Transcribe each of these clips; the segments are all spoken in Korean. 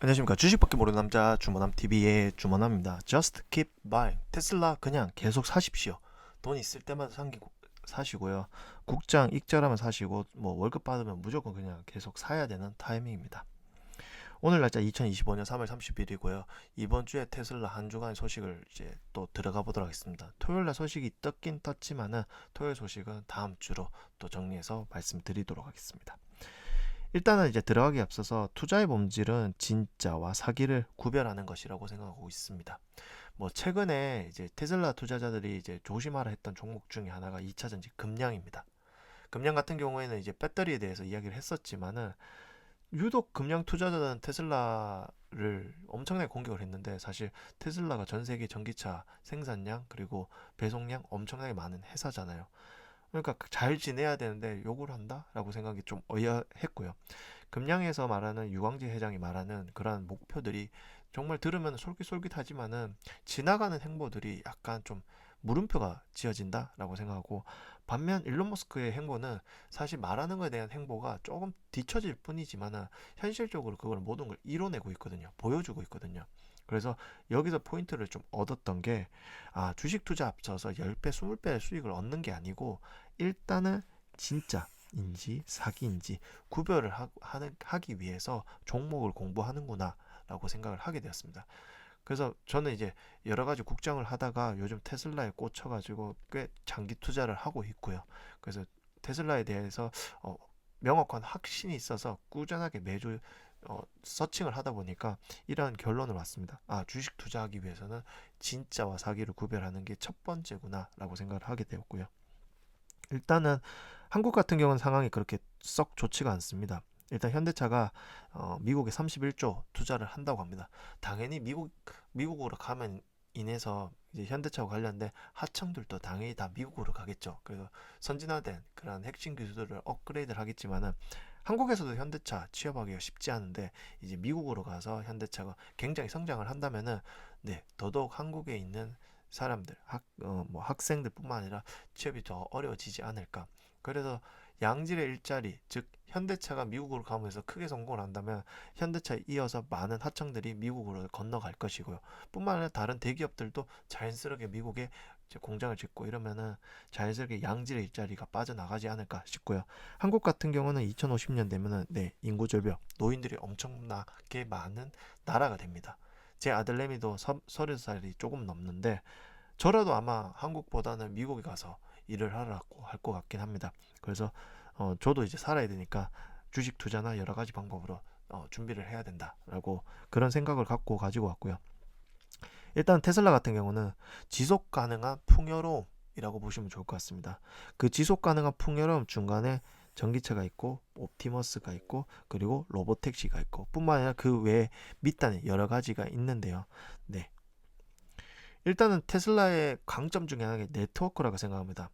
안녕하십니까. 주식밖에 모르는 남자 주머남TV의 주머남입니다. Just keep buying. 테슬라 그냥 계속 사십시오. 돈 있을 때마다 사시고요. 국장 익절하면 사시고 뭐 월급 받으면 무조건 그냥 계속 사야 되는 타이밍입니다. 오늘 날짜 2025년 3월 30일이고요. 이번 주에 테슬라 한 주간 소식을 이제 또 들어가 보도록 하겠습니다. 토요일 날 소식이 떴긴 떴지만은 토요일 소식은 다음 주로 또 정리해서 말씀드리도록 하겠습니다. 일단은 이제 들어가기 앞서서 투자의 본질은 진짜와 사기를 구별하는 것이라고 생각하고 있습니다. 뭐 최근에 이제 테슬라 투자자들이 이제 조심하라 했던 종목 중에 하나가 2차 전지 금량입니다. 금량 같은 경우에는 이제 배터리에 대해서 이야기를 했었지만은 유독 금량 투자자들은 테슬라를 엄청나게 공격을 했는데 사실 테슬라가 전 세계 전기차 생산량 그리고 배송량 엄청나게 많은 회사잖아요. 그러니까 잘 지내야 되는데 욕을 한다라고 생각이 좀 의아했고요. 금양에서 말하는 유광재 회장이 말하는 그러한 목표들이 정말 들으면 솔깃솔깃하지만은 지나가는 행보들이 약간 좀 물음표가 지어진다라고 생각하고, 반면 일론 머스크의 행보는 사실 말하는 것에 대한 행보가 조금 뒤처질 뿐이지만은 현실적으로 그걸 모든 걸 이뤄내고 있거든요. 보여주고 있거든요. 그래서 여기서 포인트를 좀 얻었던 게, 주식 투자 앞서서 10배, 20배의 수익을 얻는 게 아니고 일단은 진짜인지 사기인지 구별을 하기 위해서 종목을 공부하는구나 라고 생각을 하게 되었습니다. 그래서 저는 이제 여러 가지 국장을 하다가 요즘 테슬라에 꽂혀가지고 꽤 장기 투자를 하고 있고요. 그래서 테슬라에 대해서 어, 명확한 확신이 있어서 꾸준하게 매주 서칭을 하다 보니까 이러한 결론을 왔습니다. 주식 투자하기 위해서는 진짜와 사기를 구별하는 게 첫 번째구나라고 생각을 하게 되었고요. 일단은 한국 같은 경우는 상황이 그렇게 썩 좋지가 않습니다. 일단 현대차가 미국에 31조 투자를 한다고 합니다. 당연히 미국으로 가면 인해서 이제 현대차와 관련된 하청들도 당연히 다 미국으로 가겠죠. 그래서 선진화된 그런 핵심 기술들을 업그레이드를 하겠지만은 한국에서도 현대차 취업하기가 쉽지 않은데 이제 미국으로 가서 현대차가 굉장히 성장을 한다면은 네, 더더욱 한국에 있는 사람들, 뭐 학생들뿐만 아니라 취업이 더 어려워지지 않을까. 그래서 양질의 일자리, 즉 현대차가 미국으로 가면서 크게 성공을 한다면 현대차에 이어서 많은 하청들이 미국으로 건너갈 것이고요. 뿐만 아니라 다른 대기업들도 자연스럽게 미국에 이제 공장을 짓고 이러면은 자연스럽게 양질의 일자리가 빠져나가지 않을까 싶고요. 한국 같은 경우는 2050년 되면은 네, 인구 절벽, 노인들이 엄청나게 많은 나라가 됩니다. 제 아들내미도 30살이 조금 넘는데 저라도 아마 한국보다는 미국에 가서 일을 하라고 할 것 같긴 합니다. 그래서 저도 이제 살아야 되니까 주식 투자나 여러 가지 방법으로 준비를 해야 된다라고 그런 생각을 갖고 가지고 왔고요. 일단 테슬라 같은 경우는 지속 가능한 풍요로움이라고 보시면 좋을 것 같습니다. 그 지속 가능한 풍요로움 중간에 전기차가 있고 옵티머스가 있고 그리고 로보택시가 있고 뿐만 아니라 그 외에 밑단에 여러 가지가 있는데요. 네, 일단은 테슬라의 강점 중에 하나가 네트워크라고 생각합니다.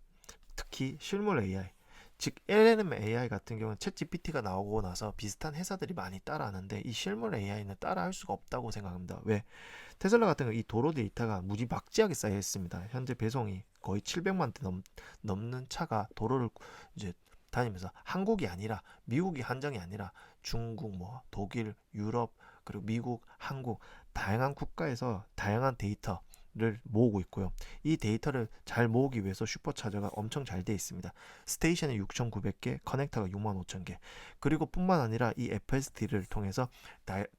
특히 실물 AI, 즉 LLM AI 같은 경우는 챗 GPT가 나오고 나서 비슷한 회사들이 많이 따라하는데 이 실물 AI는 따라할 수가 없다고 생각합니다. 왜? 테슬라 같은 경우 이 도로 데이터가 무지막지하게 쌓여 있습니다. 현재 배송이 거의 700만 대 넘는 차가 도로를 이제 다니면서 한국이 아니라 미국이 한정이 아니라 중국, 뭐 독일, 유럽 그리고 미국, 한국 다양한 국가에서 다양한 데이터 를 모으고 있고요. 이 데이터를 잘 모으기 위해서 슈퍼차저가 엄청 잘 되어 있습니다. 스테이션이 6,900개, 커넥터가 65,000개. 그리고 뿐만 아니라 이 FSD를 통해서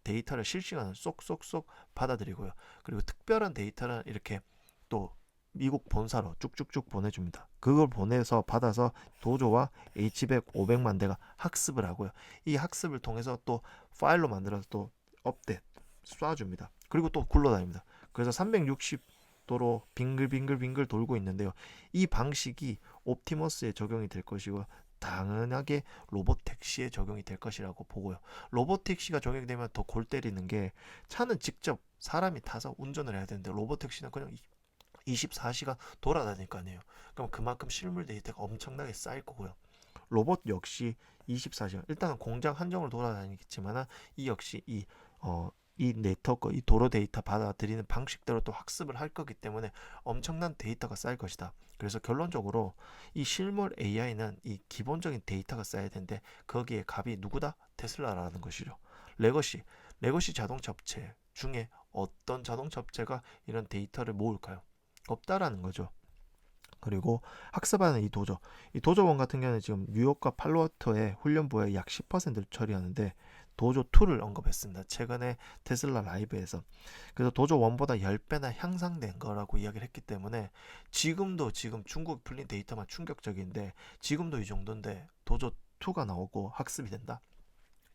데이터를 실시간으로 쏙쏙쏙 받아들이고요. 그리고 특별한 데이터는 이렇게 또 미국 본사로 쭉쭉쭉 보내줍니다. 그걸 보내서 받아서 도조와 H100, 500만 대가 학습을 하고요. 이 학습을 통해서 또 파일로 만들어서 또 업데이트 쏴줍니다. 그리고 또 굴러다닙니다. 그래서 360도로 빙글빙글빙글 돌고 있는데요. 이 방식이 옵티머스에 적용이 될 것이고 당연하게 로보택시에 적용이 될 것이라고 보고요. 로보택시가 적용이 되면 더 골 때리는 게 차는 직접 사람이 타서 운전을 해야 되는데 로보택시는 그냥 24시간 돌아다닐 거 아니에요. 그럼 그만큼 실물 데이터가 엄청나게 쌓일 거고요. 로봇 역시 24시간 일단은 공장 한정으로 돌아다니겠지만 이 역시 이 네트워크, 이 도로 데이터 받아들이는 방식대로 또 학습을 할 거기 때문에 엄청난 데이터가 쌓일 것이다. 그래서 결론적으로 이 실물 AI는 이 기본적인 데이터가 쌓여야 되는데 거기에 갑이 누구다? 테슬라라는 것이죠. 레거시, 레거시 자동차 업체 중에 어떤 자동차 업체가 이런 데이터를 모을까요? 없다라는 거죠. 그리고 학습하는 이 도조원 같은 경우는 지금 뉴욕과 팔로알토의 훈련부의 약 10%를 처리하는데 도조2를 언급했습니다. 최근에 테슬라 라이브에서. 그래서 도조1보다 10배나 향상된 거라고 이야기를 했기 때문에 지금 중국 풀린 데이터만 충격적인데 지금도 이 정도인데 도조2가 나오고 학습이 된다.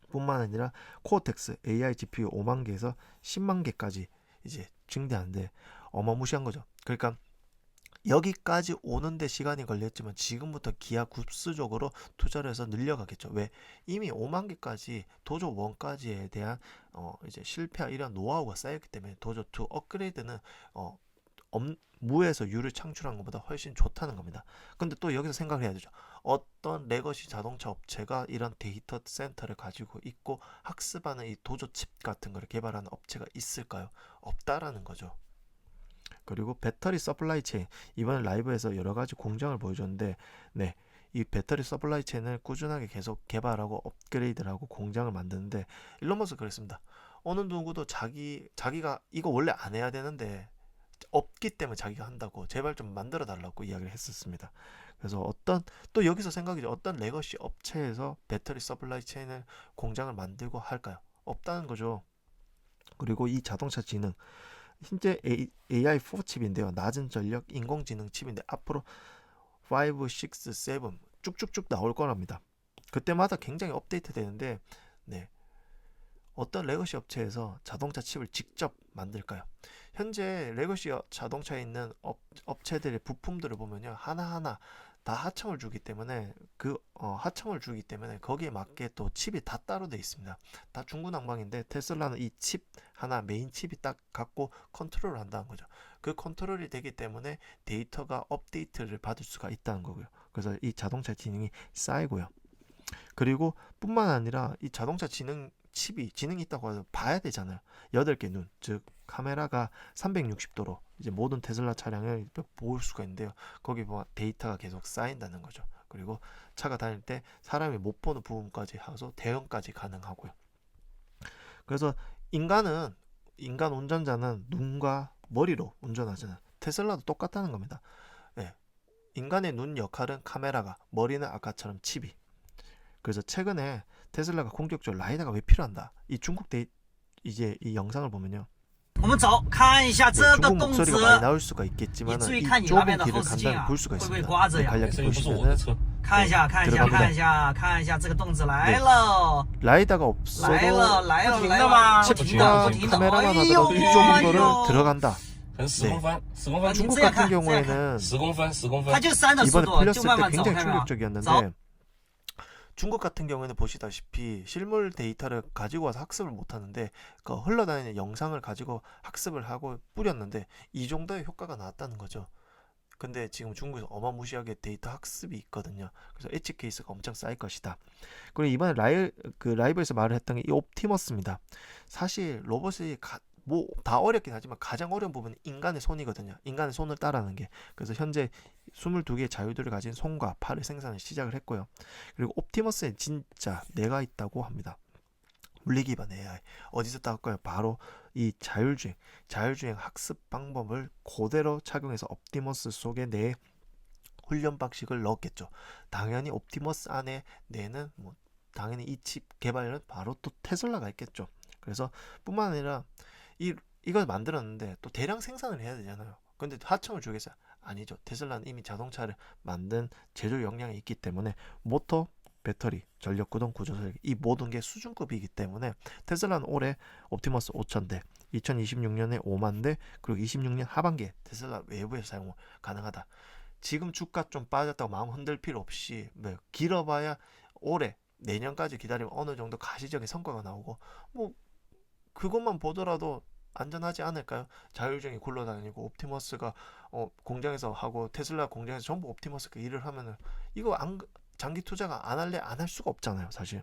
뿐만 아니라 코어텍스 AI GPU 5만 개에서 10만 개까지 이제 증대하는데 어마무시한 거죠. 그러니까 여기까지 오는데 시간이 걸렸지만 지금부터 기하급수적으로 투자를 해서 늘려가겠죠. 왜? 이미 5만 개까지 도조 1까지에 대한 이제 실패 이런 노하우가 쌓였기 때문에 도조 2 업그레이드는 무에서 유를 창출한 것보다 훨씬 좋다는 겁니다. 근데 또 여기서 생각을 해야 되죠. 어떤 레거시 자동차 업체가 이런 데이터 센터를 가지고 있고 학습하는 이 도조 칩 같은 거를 개발하는 업체가 있을까요? 없다라는 거죠. 그리고 배터리 서플라이 체인, 이번 라이브에서 여러 가지 공정을 보여줬는데, 네, 이 배터리 서플라이 체인을 꾸준하게 계속 개발하고 업그레이드를 하고 공장을 만드는데, 일론 머스크 그랬습니다. 어느 누구도 자기가 이거 원래 안 해야 되는데 없기 때문에 자기가 한다고 제발 좀 만들어 달라고 이야기를 했었습니다. 그래서 또 여기서 생각이죠. 어떤 레거시 업체에서 배터리 서플라이 체인을 공장을 만들고 할까요? 없다는 거죠. 그리고 이 자동차 지능, 현재 AI4 칩인데요. 낮은 전력 인공지능 칩인데 앞으로 5, 6, 7 쭉쭉쭉 나올 거랍니다. 그때마다 굉장히 업데이트 되는데, 네, 어떤 레거시 업체에서 자동차 칩을 직접 만들까요? 현재 레거시 자동차에 있는 업체들의 부품들을 보면요, 하나하나 다 하청을 주기 때문에 하청을 주기 때문에 거기에 맞게 또 칩이 다 따로 되어 있습니다. 다 중구난방인데 테슬라는 이 칩 하나 메인 칩이 딱 갖고 컨트롤을 한다는 거죠. 그 컨트롤이 되기 때문에 데이터가 업데이트를 받을 수가 있다는 거고요. 그래서 이 자동차 지능이 쌓이고요. 그리고 뿐만 아니라 이 자동차 지능이 있다고 해도 봐야 되잖아요. 8개 눈, 즉 카메라가 360도로 이제 모든 테슬라 차량을 볼 수가 있는데요. 거기 보면 데이터가 계속 쌓인다는 거죠. 그리고 차가 다닐 때 사람이 못 보는 부분까지 해서 대응까지 가능하고요. 그래서 인간 운전자는 눈과 머리로 운전하잖아요. 테슬라도 똑같다는 겁니다. 네. 인간의 눈 역할은 카메라가, 머리는 아까처럼 칩이. 그래서 최근에 테슬라가 공격적으로 라이다가 왜 필요한다. 이 이제 이 영상을 보면요. 네, 중국 목소리가 많이 나올 수가 있겠지만 이 좁은 길을 간단히 볼 수가 있습니다. 간략히 보시면은 들어갑니다. 네, 라이다가 없어도 칩과 카메라만 하더라도 이 좁은 거를 들어간다. 네. 중국 같은 경우에는 이번에 풀렸을 때 굉장히 충격적이었는데 중국 같은 경우에는 보시다시피 실물 데이터를 가지고 와서 학습을 못하는데 그 흘러다니는 영상을 가지고 학습을 하고 뿌렸는데 이 정도의 효과가 나왔다는 거죠. 근데 지금 중국에서 어마무시하게 데이터 학습이 있거든요. 그래서 엣지 케이스가 엄청 쌓일 것이다. 그리고 이번에 라이브에서 말을 했던 게 이 옵티머스입니다. 사실 로봇이 뭐 다 어렵긴 하지만 가장 어려운 부분은 인간의 손이거든요. 인간의 손을 따라하는 게. 그래서 현재 22개의 자유들을 가진 손과 팔을 생산을 시작을 했고요. 그리고 옵티머스에 진짜 뇌가 있다고 합니다. 물리 기반 AI. 어디서 따올까요? 바로 이 자율주행 학습 방법을 그대로 착용해서 옵티머스 속에 뇌 훈련 방식을 넣었겠죠. 당연히 옵티머스 안에 뇌는 당연히 이 칩 개발은 바로 또 테슬라가 있겠죠. 그래서 뿐만 아니라 이걸 만들었는데 또 대량 생산을 해야 되잖아요. 근데 하청을 주겠어요? 아니죠. 테슬라는 이미 자동차를 만든 제조 역량이 있기 때문에 모터, 배터리, 전력 구동, 구조 설계 이 모든 게 수준급이기 때문에 테슬라는 올해 옵티머스 5,000대, 2026년에 5만 대, 그리고 26년 하반기에 테슬라 외부에서 사용 가능하다. 지금 주가 좀 빠졌다고 마음 흔들 필요 없이 길어봐야 올해 내년까지 기다리면 어느 정도 가시적인 성과가 나오고 그것만 보더라도 안전하지 않을까요? 자율주행이 굴러다니고 옵티머스가 공장에서 하고 테슬라 공장에서 전부 옵티머스가 일을 하면은 이거 장기 투자가 안 할 수가 없잖아요, 사실.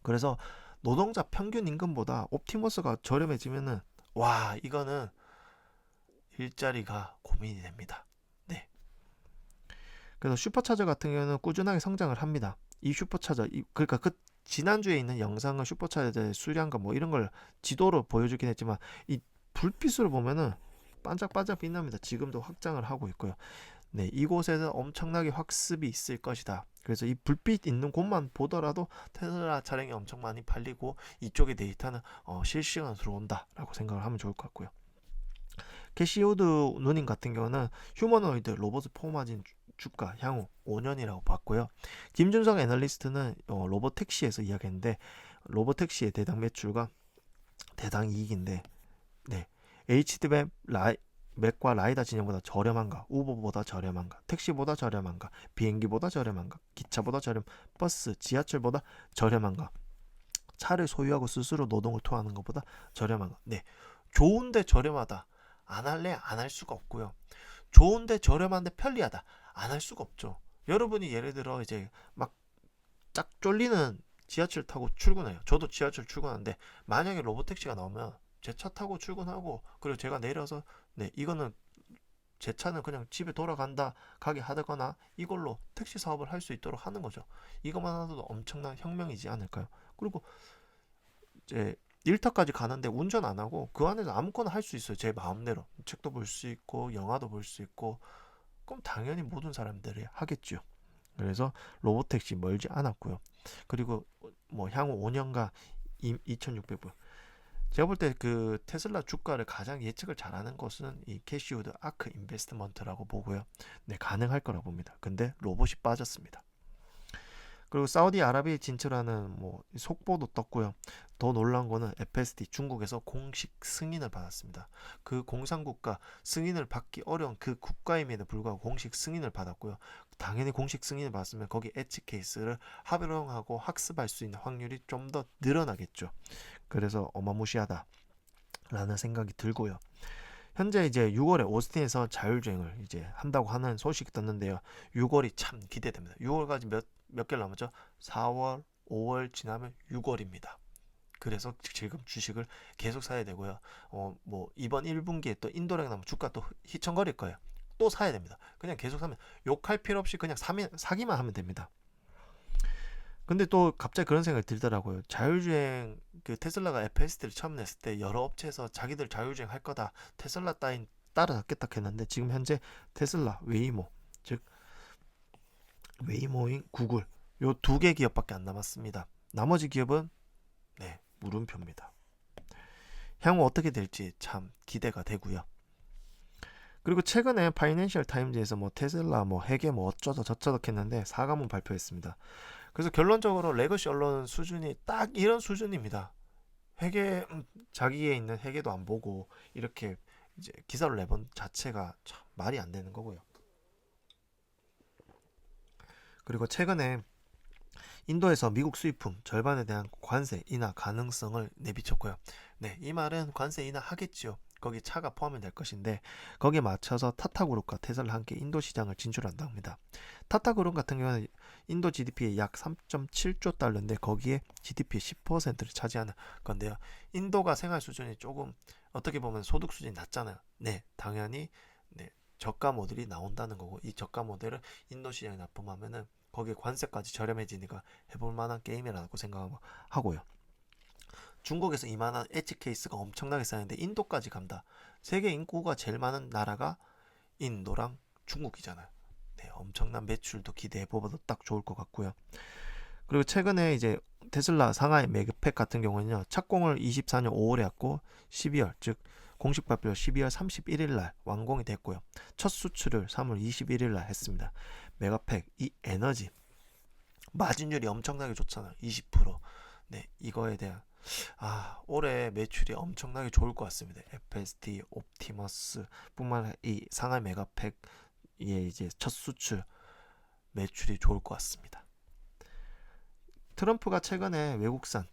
그래서 노동자 평균 임금보다 옵티머스가 저렴해지면은 이거는 일자리가 고민이 됩니다. 네. 그래서 슈퍼차저 같은 경우는 꾸준하게 성장을 합니다. 이 슈퍼차저 그러니까 지난주에 있는 영상은 슈퍼차의 수량과 뭐 이런 걸 지도로 보여주긴 했지만 이 불빛으로 보면은 반짝반짝 빛납니다. 지금도 확장을 하고 있고요. 네, 이곳에서 엄청나게 확습이 있을 것이다. 그래서 이 불빛 있는 곳만 보더라도 테슬라 차량이 엄청 많이 팔리고 이쪽의 데이터는 실시간으로 들어온다라고 생각을 하면 좋을 것 같고요. 캐시우드 누님 같은 경우는 휴머노이드 로봇 포마진 주가 향후 5년이라고 봤고요. 김준성 애널리스트는 로봇 택시에서 이야기했는데 로봇 택시의 대당 매출과 대당 이익인데 네, HD맵 맥과 라이다 진영보다 저렴한가, 우버보다 저렴한가, 택시보다 저렴한가, 비행기보다 저렴한가, 기차보다 버스, 지하철보다 저렴한가, 차를 소유하고 스스로 노동을 토하는 것보다 저렴한가. 네, 좋은데 저렴하다. 안 할래? 안 할 수가 없고요. 좋은데 저렴한데 편리하다. 안 할 수가 없죠. 여러분이 예를 들어 이제 막 짝 쫄리는 지하철 타고 출근해요. 저도 지하철 출근하는데 만약에 로봇택시가 나오면 제 차 타고 출근하고 그리고 제가 내려서 네 이거는 제 차는 그냥 집에 돌아간다 가게 하거나 이걸로 택시 사업을 할 수 있도록 하는 거죠. 이것만 하나도 엄청난 혁명이지 않을까요? 그리고 이제 일터까지 가는데 운전 안 하고 그 안에서 아무거나 할 수 있어요. 제 마음대로 책도 볼 수 있고 영화도 볼 수 있고 그럼 당연히 모든 사람들이 하겠죠. 그래서 로보택시 멀지 않았고요. 그리고 뭐 향후 5년간 2,600불. 제가 볼 때 그 테슬라 주가를 가장 예측을 잘하는 것은 이 캐시우드 아크 인베스트먼트라고 보고요. 네, 가능할 거라 봅니다. 근데 로봇이 빠졌습니다. 그리고 사우디아라비아에 진출하는 뭐 속보도 떴고요. 더 놀라운 거는 FSD 중국에서 공식 승인을 받았습니다. 그 공산국가 승인을 받기 어려운 그 국가임에도 불구하고 공식 승인을 받았고요. 당연히 공식 승인을 받았으면 거기 엣지 케이스를 활용하고 학습할 수 있는 확률이 좀 더 늘어나겠죠. 그래서 어마무시하다 라는 생각이 들고요. 현재 이제 6월에 오스틴에서 자율주행을 이제 한다고 하는 소식이 떴는데요. 6월이 참 기대됩니다. 6월까지 몇 개월 남았죠? 4월, 5월 지나면 6월입니다. 그래서 지금 주식을 계속 사야 되고요. 뭐 이번 1분기에 또 인도랑 나면 주가 또 휘청거릴 거예요. 또 사야 됩니다. 그냥 계속 사면 욕할 필요 없이 그냥 사기만 하면 됩니다. 근데 또 갑자기 그런 생각이 들더라고요. 자율주행 그 테슬라가 FSD를 처음 냈을 때 여러 업체에서 자기들 자율주행 할 거다. 테슬라 따윈 따라잡겠다 했는데 지금 현재 테슬라, 웨이모, 즉 웨이모인 구글 요 두 개 기업밖에 안 남았습니다. 나머지 기업은 네, 물음표입니다. 향후 어떻게 될지 참 기대가 되고요. 그리고 최근에 파이낸셜 타임즈에서 뭐 테슬라 뭐 회계 뭐 어쩌다 저쩌다 했는데 사과문 발표했습니다. 그래서 결론적으로 레거시 언론 수준이 딱 이런 수준입니다. 회계 자기에 있는 회계도 안 보고 이렇게 이제 기사를 내본 자체가 참 말이 안 되는 거고요. 그리고 최근에 인도에서 미국 수입품 절반에 대한 관세 인하 가능성을 내비쳤고요. 네, 이 말은 관세 인하 하겠지요. 거기 차가 포함이 될 것인데 거기에 맞춰서 타타그룹과 테슬라 함께 인도 시장을 진출한다 합니다. 타타그룹 같은 경우는 인도 GDP의 약 3.7조 달러인데 거기에 GDP의 10%를 차지하는 건데요. 인도가 생활 수준이 조금 어떻게 보면 소득 수준이 낮잖아요. 네, 당연히 네, 저가 모델이 나온다는 거고 이 저가 모델을 인도 시장에 납품하면은 거기에 관세까지 저렴해지니까 해볼 만한 게임이라고 생각하고요. 중국에서 이만한 엣지 케이스가 엄청나게 쌓이는데 인도까지 간다. 세계 인구가 제일 많은 나라가 인도랑 중국이잖아요. 네, 엄청난 매출도 기대해 보아도 딱 좋을 것 같고요. 그리고 최근에 이제 테슬라 상하이 메가팩 같은 경우는요. 착공을 24년 5월에 했고 12월 즉 공식 발표 12월 31일 날 완공이 됐고요. 첫 수출을 3월 21일 날 했습니다. 메가팩 이 에너지 마진율이 엄청나게 좋잖아요. 20%. 네, 이거에 대한 올해 매출이 엄청나게 좋을 것 같습니다. FSD, 옵티머스 뿐만 아니라 이 상하이 메가팩의 이제 첫 수출 매출이 좋을 것 같습니다. 트럼프가 최근에 외국산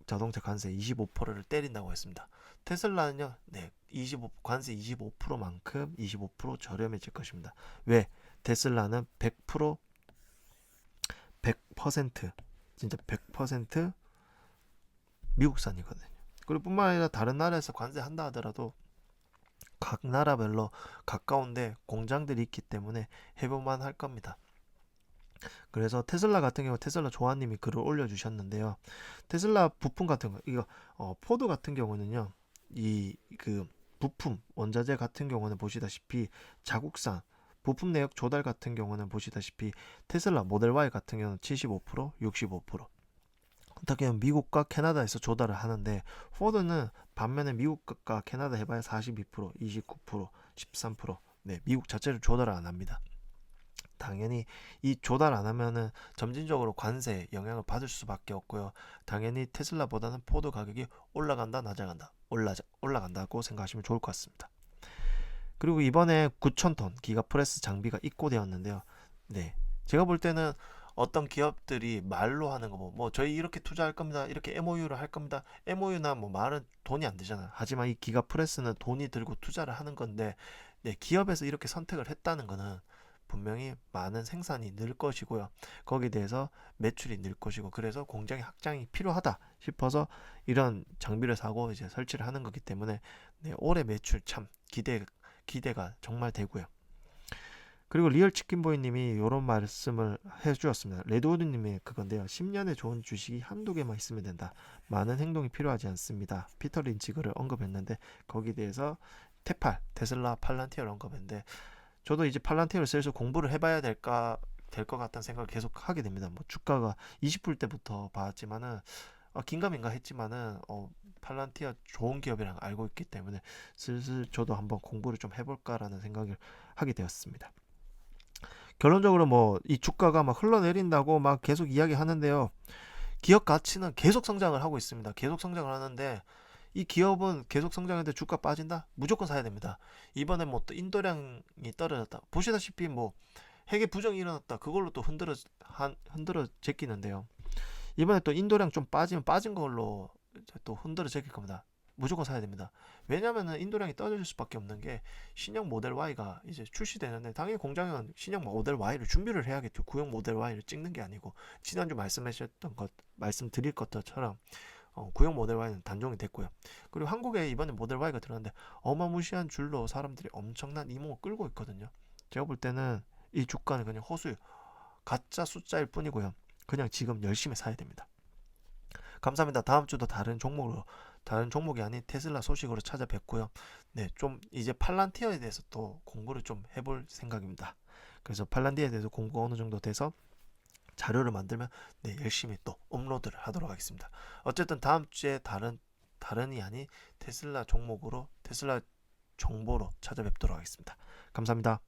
자동차 관세 25%를 때린다고 했습니다. 테슬라는요, 네, 관세 25%만큼 25% 저렴해질 것입니다. 왜? 테슬라는 100% 진짜 100% 미국산이거든요. 그리고 뿐만 아니라 다른 나라에서 관세한다 하더라도 각 나라별로 가까운데 공장들이 있기 때문에 해볼만 할 겁니다. 그래서 테슬라 같은 경우 테슬라 조아님이 글을 올려주셨는데요. 테슬라 부품 같은 거 이거 포드 같은 경우는요. 이 그 부품 원자재 같은 경우는 보시다시피 자국산 부품 내역 조달 같은 경우는 보시다시피 테슬라 모델 Y 같은 경우는 75%, 65%. 어떻게 미국과 캐나다에서 조달을 하는데 포드는 반면에 미국과 캐나다 해봐야 42%, 29%, 13%. 네, 미국 자체를 조달을 안 합니다. 당연히 이 조달 안 하면은 점진적으로 관세 영향을 받을 수밖에 없고요. 당연히 테슬라보다는 포드 가격이 올라간다, 낮아간다, 올라간다고 생각하시면 좋을 것 같습니다. 그리고 이번에 9,000톤 기가프레스 장비가 입고되었는데요. 네, 제가 볼 때는 어떤 기업들이 말로 하는 거 뭐 저희 이렇게 투자할 겁니다. 이렇게 MOU를 할 겁니다. MOU나 뭐 말은 돈이 안 되잖아요. 하지만 이 기가프레스는 돈이 들고 투자를 하는 건데 네, 기업에서 이렇게 선택을 했다는 거는 분명히 많은 생산이 늘 것이고요. 거기에 대해서 매출이 늘 것이고 그래서 공장의 확장이 필요하다 싶어서 이런 장비를 사고 이제 설치를 하는 거기 때문에 네, 올해 매출 참 기대가 정말 되고요. 그리고 리얼 치킨보이님이 이런 말씀을 해주었습니다. 레드우드님의 그건데요. 10년에 좋은 주식이 한두 개만 있으면 된다. 많은 행동이 필요하지 않습니다. 피터 린치 글을 언급했는데 거기에 대해서 테슬라 팔란티어를 언급했는데 저도 이제 팔란티어를 써서 공부를 해봐야 될 것 같다는 생각을 계속 하게 됩니다. 뭐 주가가 20불 때부터 봤지만은 긴가민가 했지만은 팔란티어 좋은 기업이랑 알고 있기 때문에 슬슬 저도 한번 공부를 좀 해볼까라는 생각을 하게 되었습니다. 결론적으로 뭐 이 주가가 막 흘러내린다고 막 계속 이야기하는데요. 기업 가치는 계속 성장을 하고 있습니다. 계속 성장을 하는데 이 기업은 계속 성장하는데 주가 빠진다? 무조건 사야 됩니다. 이번에 뭐 또 인도량이 떨어졌다. 보시다시피 뭐 핵의 부정이 일어났다. 그걸로 또 흔들어 제끼는데요. 이번에 또 인도량 좀 빠지면 빠진 걸로 또 흔들어 제낄 겁니다. 무조건 사야 됩니다. 왜냐면은 인도량이 떨어질 수밖에 없는 게 신형 모델 Y가 이제 출시되는데 당연히 공장은 신형 모델 Y를 준비를 해야겠죠. 구형 모델 Y를 찍는 게 아니고 지난주 말씀하셨던 것 말씀드릴 것처럼 구형 모델 Y는 단종이 됐고요. 그리고 한국에 이번에 모델 Y가 들어왔는데 어마무시한 줄로 사람들이 엄청난 이목을 끌고 있거든요. 제가 볼 때는 이 주가는 그냥 허수 가짜 숫자일 뿐이고요. 그냥 지금 열심히 사야 됩니다. 감사합니다. 다음 주도 다른 종목이 아닌 테슬라 소식으로 찾아뵙고요. 네, 좀 이제 팔란티어에 대해서 또 공부를 좀 해볼 생각입니다. 그래서 팔란티어에 대해서 공부가 어느 정도 돼서 자료를 만들면 네, 열심히 또 업로드를 하도록 하겠습니다. 어쨌든 다음 주에 다른이 아닌 테슬라 정보로 찾아뵙도록 하겠습니다. 감사합니다.